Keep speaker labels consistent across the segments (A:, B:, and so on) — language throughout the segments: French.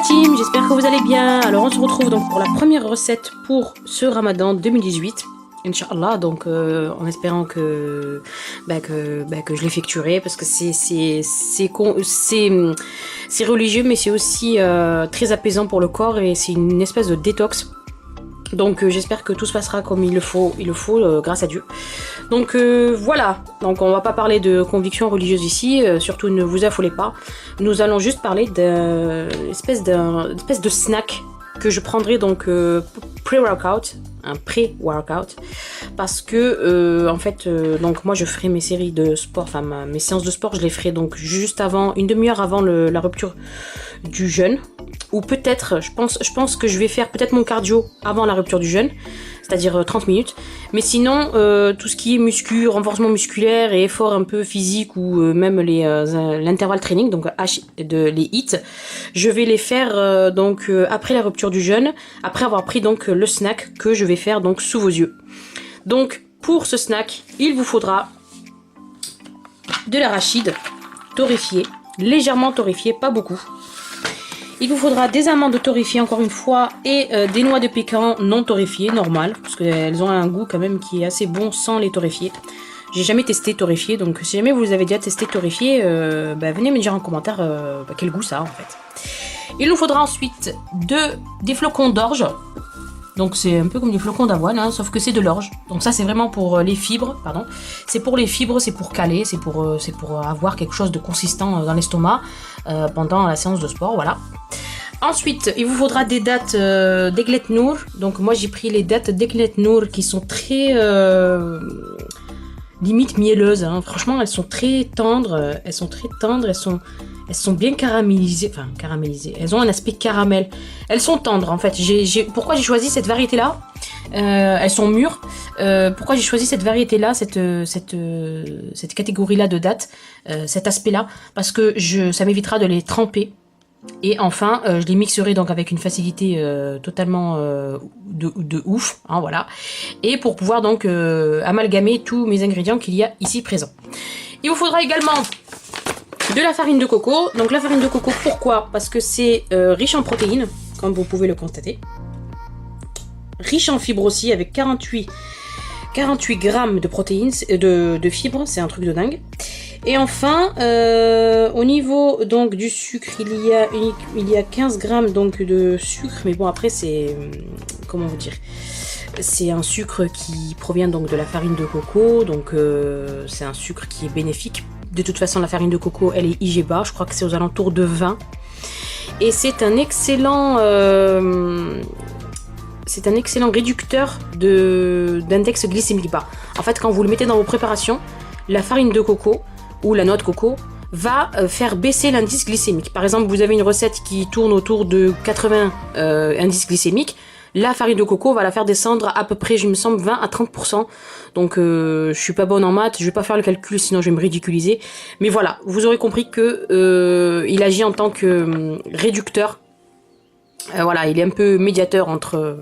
A: team, j'espère que vous allez bien. Alors on se retrouve donc pour la première recette pour ce Ramadan 2018. Inch'Allah, donc en espérant que je l'effectuerai parce que c'est religieux mais c'est aussi très apaisant pour le corps et c'est une espèce de détox. Donc j'espère que tout se passera comme il le faut grâce à Dieu. Donc voilà, donc on va pas parler de convictions religieuses ici, surtout ne vous affolez pas. Nous allons juste parler d'une espèce de snack que je prendrai donc pré-workout, un pré-workout, parce que en fait donc moi je ferai mes séries de sport, enfin mes séances de sport je les ferai donc juste avant, une demi-heure avant la rupture du jeûne. Ou peut-être, je pense que je vais faire peut-être mon cardio avant la rupture du jeûne, c'est-à-dire 30 minutes. Mais sinon, tout ce qui est renforcement musculaire et effort un peu physique ou même l'intervalle training, donc les HIIT, je vais les faire donc après la rupture du jeûne, après avoir pris donc le snack que je vais faire donc sous vos yeux. Donc pour ce snack, il vous faudra de l'arachide torréfié, légèrement torréfié, pas beaucoup. Il vous faudra des amandes torréfiées encore une fois et des noix de pécan non torréfiées, normales, parce qu'elles ont un goût quand même qui est assez bon sans les torréfier. J'ai jamais testé torréfié, donc si jamais vous avez déjà testé torréfié, venez me dire en commentaire quel goût ça a en fait. Il nous faudra ensuite des flocons d'orge. Donc c'est un peu comme des flocons d'avoine, hein, sauf que c'est de l'orge. Donc ça c'est vraiment pour les fibres, pardon. C'est pour les fibres, c'est pour caler, c'est pour avoir quelque chose de consistant dans l'estomac pendant la séance de sport, voilà. Ensuite, il vous faudra des dattes d'Eglet Nour. Donc moi j'ai pris les dattes d'Eglet Nour qui sont très limite mielleuses. Hein. Franchement, elles sont très tendres. Elles sont bien caramélisées. Enfin, caramélisées. Elles ont un aspect caramel. Elles sont tendres en fait. Pourquoi j'ai choisi cette variété-là elles sont mûres. Pourquoi j'ai choisi cette variété-là, cette catégorie-là de dattes, cet aspect-là? Parce que ça m'évitera de les tremper. Et enfin, je les mixerai donc avec une facilité totalement de ouf, hein, voilà. Et pour pouvoir donc amalgamer tous mes ingrédients qu'il y a ici présents. Il vous faudra également de la farine de coco. Donc la farine de coco, pourquoi? Parce que c'est riche en protéines, comme vous pouvez le constater. Riche en fibres aussi, avec 48 grammes de protéines, de fibres, c'est un truc de dingue. Et enfin, au niveau donc du sucre, il y a 15 grammes donc de sucre, mais bon après c'est, comment vous dire, c'est un sucre qui provient donc de la farine de coco, donc c'est un sucre qui est bénéfique. De toute façon la farine de coco elle est IG bas, je crois que c'est aux alentours de 20. Et c'est un excellent réducteur d'index glycémique bas. En fait quand vous le mettez dans vos préparations, la farine de coco ou la noix de coco va faire baisser l'indice glycémique. Par exemple, vous avez une recette qui tourne autour de 80 indice glycémique. La farine de coco va la faire descendre à peu près, je me semble, 20 à 30%. Donc, je suis pas bonne en maths, je vais pas faire le calcul, sinon je vais me ridiculiser. Mais voilà, vous aurez compris que il agit en tant que réducteur. Voilà, il est un peu médiateur entre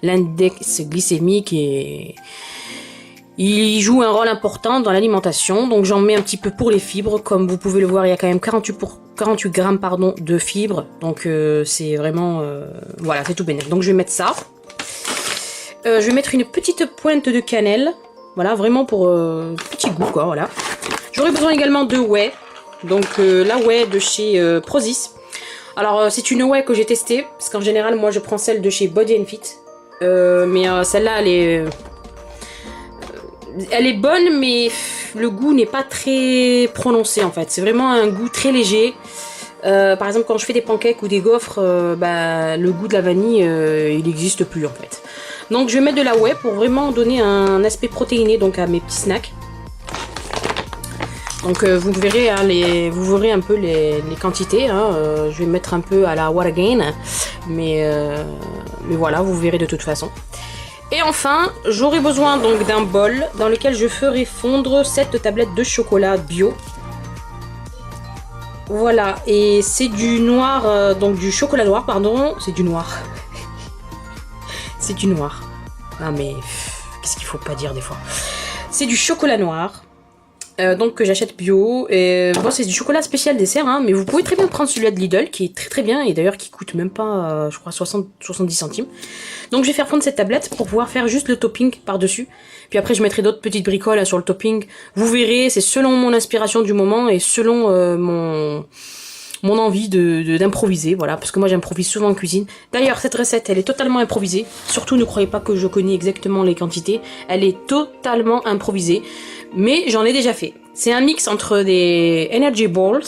A: l'index glycémique et... Il joue un rôle important dans l'alimentation, donc j'en mets un petit peu pour les fibres. Comme vous pouvez le voir, il y a quand même 48 grammes de fibres, donc c'est vraiment... voilà, c'est tout bénéfique. Donc je vais mettre ça. Je vais mettre une petite pointe de cannelle, voilà, vraiment pour petit goût, quoi, voilà. J'aurai besoin également de whey, donc la whey de chez Prozis. Alors c'est une whey que j'ai testée, parce qu'en général, moi je prends celle de chez Body Fit, mais celle-là, elle est bonne, mais le goût n'est pas très prononcé en fait. C'est vraiment un goût très léger. Par exemple, quand je fais des pancakes ou des gaufres, le goût de la vanille, il n'existe plus en fait. Donc je vais mettre de la whey pour vraiment donner un aspect protéiné donc à mes petits snacks. Donc vous verrez, hein, vous verrez un peu les quantités. Hein, je vais mettre un peu à la Wargain, mais voilà, vous verrez de toute façon. Et enfin, j'aurai besoin donc d'un bol dans lequel je ferai fondre cette tablette de chocolat bio. Voilà, et c'est du noir, donc du chocolat noir, pardon, c'est du noir. C'est du noir. Non mais, qu'est-ce qu'il faut pas dire des fois. C'est du chocolat noir. donc que j'achète bio. Et bon, c'est du chocolat spécial dessert, hein, mais vous pouvez très bien prendre celui-là de Lidl qui est très très bien et d'ailleurs qui coûte même pas, je crois, 70 centimes. Donc je vais faire prendre cette tablette pour pouvoir faire juste le topping par-dessus. Puis après je mettrai d'autres petites bricoles sur le topping. Vous verrez, c'est selon mon inspiration du moment et selon mon envie d'improviser, voilà, parce que moi j'improvise souvent en cuisine. D'ailleurs, cette recette, elle est totalement improvisée. Surtout, ne croyez pas que je connais exactement les quantités. Elle est totalement improvisée, mais j'en ai déjà fait. C'est un mix entre des Energy Balls,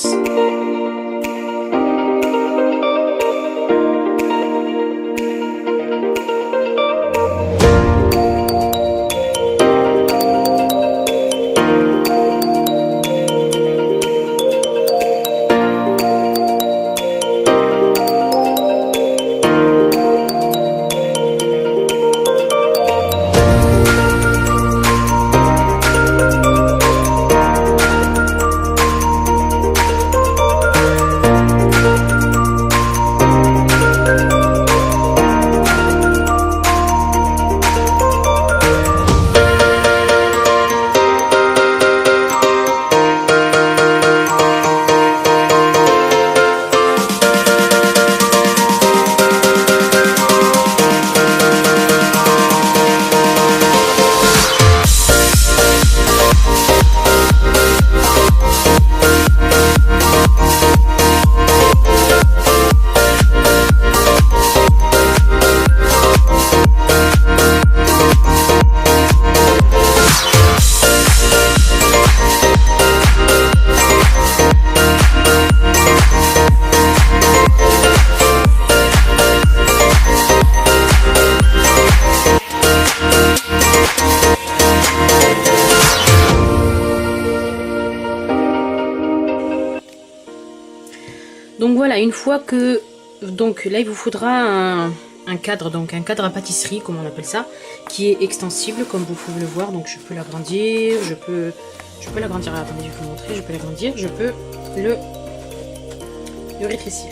A: Donc voilà, une fois que... Donc là, il vous faudra un cadre, donc un cadre à pâtisserie, comme on appelle ça, qui est extensible, comme vous pouvez le voir. Donc je peux l'agrandir, je peux l'agrandir, attendez, je vais vous montrer, je peux l'agrandir, je peux le rétrécir.